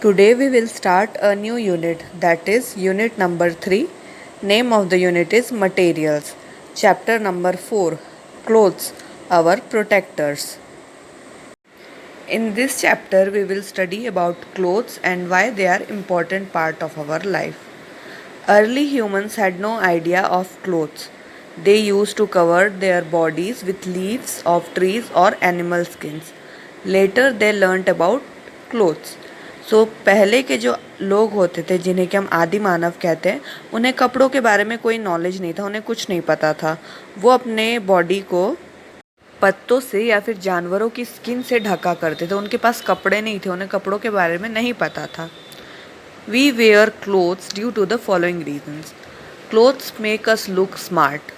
Today we will start a new unit, that is unit number 3. Name of the unit is Materials. Chapter number 4, Clothes, our protectors. In this chapter we will study about clothes and why they are important part of our life. Early humans had no idea of clothes. They used to cover their bodies with leaves of trees or animal skins. Later they learnt about clothes. पहले के जो लोग होते थे जिन्हें कि हम आदि मानव कहते हैं, उन्हें कपड़ों के बारे में कोई नॉलेज नहीं था, उन्हें कुछ नहीं पता था. वो अपने बॉडी को पत्तों से या फिर जानवरों की स्किन से ढका करते थे. उनके पास कपड़े नहीं थे, उन्हें कपड़ों के बारे में नहीं पता था. We wear clothes due to the following reasons. Clothes make us look smart.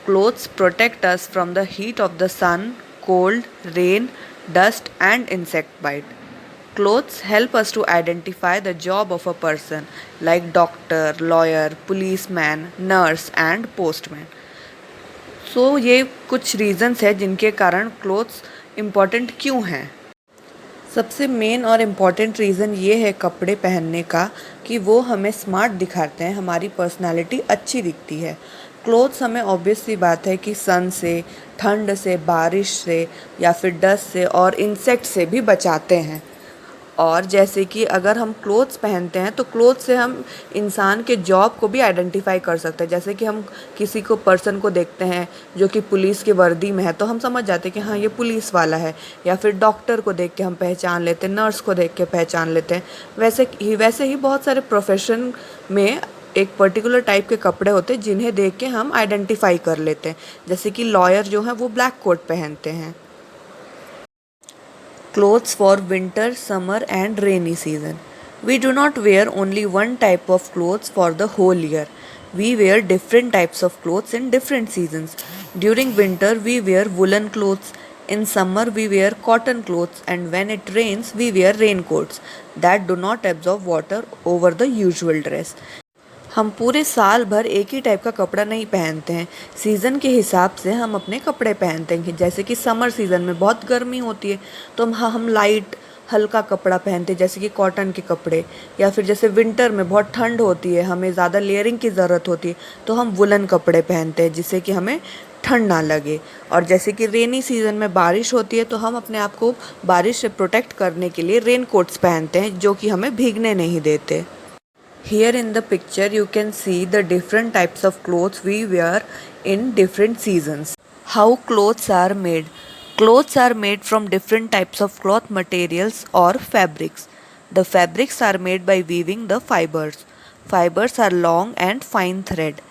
Clothes protect us from the heat of the sun, cold, rain, dust and insect bite. Clothes help us to identify the job of a person like doctor, lawyer, policeman, nurse and postman. ये कुछ reasons है जिनके कारण clothes important क्यों हैं. सबसे main और important reason ये है कपड़े पहनने का कि वो हमें स्मार्ट दिखाते हैं, हमारी पर्सनालिटी अच्छी दिखती है. क्लोथ्स हमें ऑब्वियस सी बात है कि सन से, ठंड से, बारिश से या फिर डस्ट से और इंसेक्ट से भी बचाते हैं. और जैसे कि अगर हम क्लोथ्स पहनते हैं तो क्लोथ्स से हम इंसान के जॉब को भी आइडेंटिफाई कर सकते हैं. जैसे कि हम किसी को पर्सन को देखते हैं जो कि पुलिस की वर्दी में है तो हम समझ जाते हैं कि हाँ ये पुलिस वाला है. या फिर डॉक्टर को देख के हम पहचान लेते हैं, नर्स को देख के पहचान लेते हैं. वैसे ही बहुत सारे प्रोफेशन में एक पर्टिकुलर टाइप के कपड़े होते हैं जिन्हें देख के हम आइडेंटिफाई कर लेते हैं. जैसे कि लॉयर जो हैं वो ब्लैक कोट पहनते हैं. Clothes for winter, summer and rainy season. We do not wear only one type of clothes for the whole year. We wear different types of clothes in different seasons. During winter we wear woolen clothes. In summer we wear cotton clothes, and when it rains we wear raincoats that do not absorb water over the usual dress. हम पूरे साल भर एक ही type का कपड़ा नहीं पहनते हैं. सीज़न के हिसाब से हम अपने कपड़े पहनते हैं. जैसे कि समर सीज़न में बहुत गर्मी होती है तो हम लाइट हल्का कपड़ा पहनते हैं जैसे कि कॉटन के कपड़े. या फिर जैसे विंटर में बहुत ठंड होती है, हमें ज़्यादा लेयरिंग की ज़रूरत होती है तो हम वुलन कपड़े पहनते हैं जिससे कि हमें ठंड ना लगे. और जैसे कि रेनी सीज़न में बारिश होती है तो हम अपने आप को बारिश से प्रोटेक्ट करने के लिए रेन कोट्स पहनते हैं जो कि हमें भीगने नहीं देते. Here in the picture you can see the different types of clothes we wear in different seasons. How clothes are made. Clothes are made from different types of cloth materials or fabrics. The fabrics are made by weaving the fibers. Fibers are long and fine thread.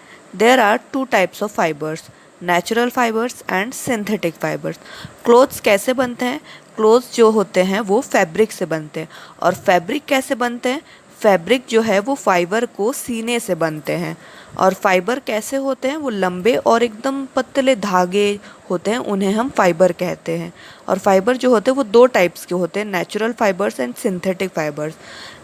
There are two types of fibers, natural fibers and synthetic fibers. Clothes कैसे बनते हैं? Clothes जो होते हैं वो fabric से बनते हैं. और फैब्रिक कैसे बनते हैं? फैब्रिक जो है वो फाइबर को सीने से बनते हैं. और फाइबर कैसे होते हैं? वो लंबे और एकदम पतले धागे होते हैं, उन्हें हम फाइबर कहते हैं. और फाइबर जो होते हैं वो दो टाइप्स के होते हैं, natural fibres and synthetic fibres.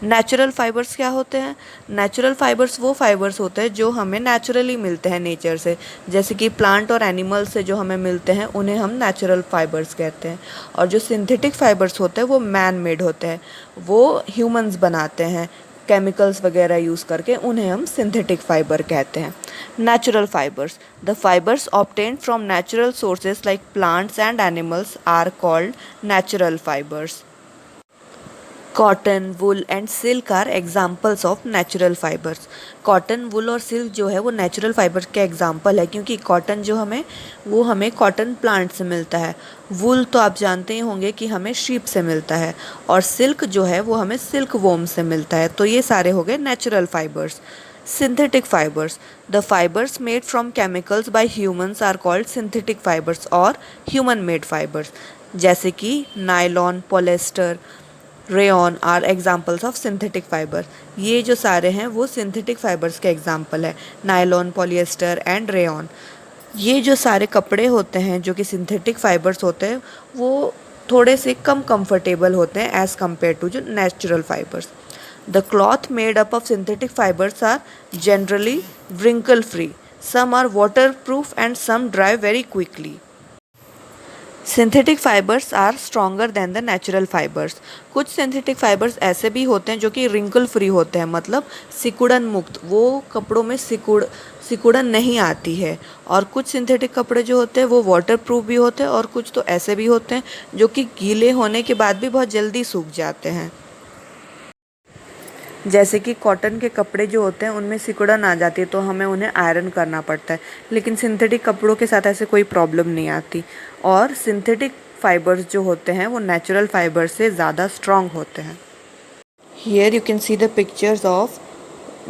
Natural fibres क्या होते हैं? नेचुरल फाइबर्स वो फाइबर्स होते हैं जो हमें नेचुरली मिलते हैं नेचर से. जैसे कि प्लांट और एनिमल से जो हमें मिलते हैं उन्हें हम नेचुरल फाइबर्स कहते हैं. और जो सिंथेटिक फाइबर्स होते हैं वो मैन मेड होते हैं, वो ह्यूमंस बनाते हैं केमिकल्स वगैरह यूज़ करके, उन्हें हम सिंथेटिक फाइबर कहते हैं. Natural fibres. The fibres obtained from natural sources like plants and animals are called natural fibres. Cotton, wool and silk are examples of natural fibres. Cotton, wool और silk जो है वो natural fibre के example है क्योंकि cotton जो हमें cotton plant से मिलता है. वुल तो आप जानते ही होंगे कि हमें शीप से मिलता है. और सिल्क जो है वो हमें सिल्क वोम से मिलता है. तो ये सारे हो गए natural fibres. Synthetic fibres. The fibres made from chemicals by humans are called synthetic fibres और ह्यूमन मेड फाइबर्स. जैसे कि nylon, polyester, rayon are examples of synthetic fibre. ये जो सारे हैं वो सिंथेटिक फाइबर्स के एग्जाम्पल है, नायलॉन, पॉलिएस्टर एंड रेयॉन. ये जो सारे कपड़े होते हैं जो कि सिंथेटिक फाइबर्स होते हैं वो थोड़े से कम कंफर्टेबल होते हैं एज़ कम्पेयर टू जो natural fibres. The cloth made up of synthetic fibres are generally wrinkle free. Some are waterproof and some dry very quickly. Synthetic fibres are stronger than the natural fibres. कुछ synthetic fibres ऐसे भी होते हैं जो कि wrinkle free होते हैं, मतलब सिकुड़न मुक्त, वो कपड़ों में सिकुड़न नहीं आती है। और कुछ सिंथेटिक कपड़े जो होते हैं वो वाटर प्रूफ भी होते हैं, और कुछ तो ऐसे भी होते हैं जो कि गीले होने के बाद भी बहुत जल्दी सूख जाते हैं। जैसे कि कॉटन के कपड़े जो होते हैं उनमें सिकुड़न आ जाती है तो हमें उन्हें आयरन करना पड़ता है, लेकिन सिंथेटिक कपड़ों के साथ ऐसे कोई प्रॉब्लम नहीं आती। और सिंथेटिक फाइबर्स जो होते हैं वो नेचुरल फाइबर्स से ज़्यादा स्ट्रॉन्ग होते हैं। Here you can see the pictures of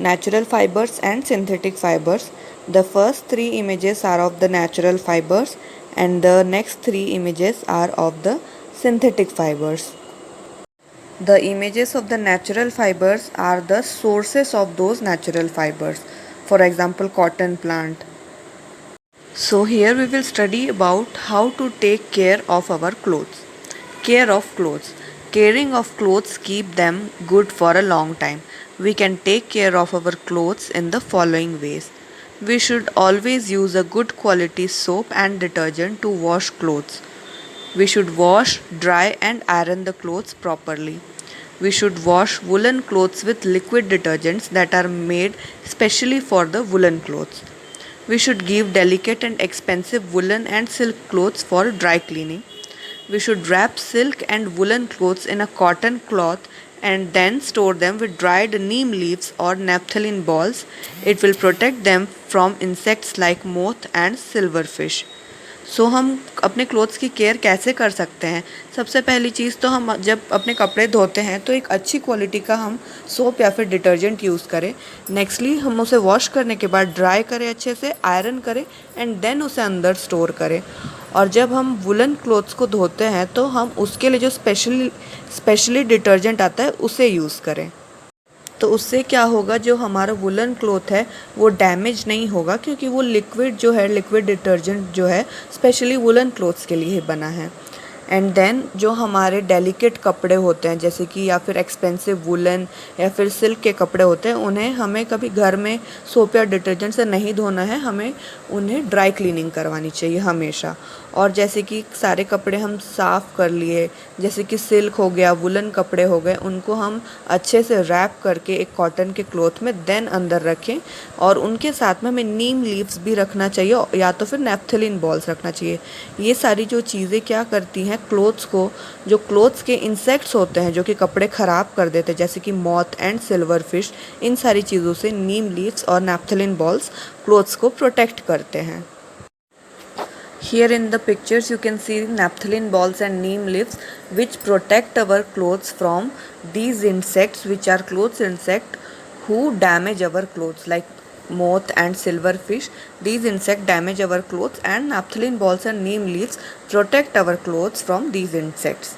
natural fibers and synthetic fibers. The first three images are of the natural fibers and the next three images are of the synthetic fibers. The images of the natural fibers are the sources of those natural fibers. For example, cotton plant. So here we will study about how to take care of our clothes. Care of clothes. Caring of clothes keep them good for a long time. We can take care of our clothes in the following ways. We should always use a good quality soap and detergent to wash clothes. We should wash, dry and iron the clothes properly. We should wash woolen clothes with liquid detergents that are made specially for the woolen clothes. We should give delicate and expensive woolen and silk clothes for dry cleaning. We should wrap silk and woolen clothes in a cotton cloth and then store them with dried neem leaves or naphthalene balls. It will protect them from insects like moth and silverfish. हम अपने clothes की care कैसे कर सकते हैं? सबसे पहली चीज़ तो हम जब अपने कपड़े धोते हैं तो एक अच्छी क्वालिटी का हम सोप या फिर डिटर्जेंट यूज़ करें। नेक्स्टली हम उसे वॉश करने के बाद ड्राई करें, अच्छे से आयरन करें एंड देन उसे अंदर स्टोर करें। और जब हम वुलन क्लोथ्स को धोते हैं तो हम उसके लिए जो स्पेशली डिटर्जेंट आता है उसे यूज़ करें। तो उससे क्या होगा, जो हमारा वुलन क्लॉथ है वो डैमेज नहीं होगा, क्योंकि वो लिक्विड डिटर्जेंट जो है स्पेशली वुलन क्लॉथ्स के लिए ही बना है। एंड देन जो हमारे डेलिकेट कपड़े होते हैं, जैसे कि या फिर एक्सपेंसिव वुलन या फिर सिल्क के कपड़े होते हैं, उन्हें हमें कभी घर में सोप या डिटर्जेंट से नहीं धोना है, हमें उन्हें ड्राई क्लीनिंग करवानी चाहिए हमेशा। और जैसे कि सारे कपड़े हम साफ़ कर लिए, जैसे कि सिल्क हो गया, वुलन कपड़े हो गए, उनको हम अच्छे से रैप करके एक कॉटन के क्लॉथ में देन अंदर रखें। और उनके साथ में हमें नीम लीव्स भी रखना चाहिए या तो फिर नैप्थलीन बॉल्स रखना चाहिए। ये सारी जो चीज़ें क्या करती हैं, क्लोथ्स को, जो क्लोथ्स के इंसेक्ट्स होते हैं जो कि कपड़े ख़राब कर देते हैं, जैसे कि मॉथ एंड सिल्वर फिश, इन सारी चीज़ों से नीम लीव्स और नैप्थलीन बॉल्स क्लोथ्स को प्रोटेक्ट करते हैं। Here in the pictures you can see naphthalene balls and neem leaves which protect our clothes from these insects, which are clothes insect who damage our clothes like moth and silverfish. These insects damage our clothes and naphthalene balls and neem leaves protect our clothes from these insects.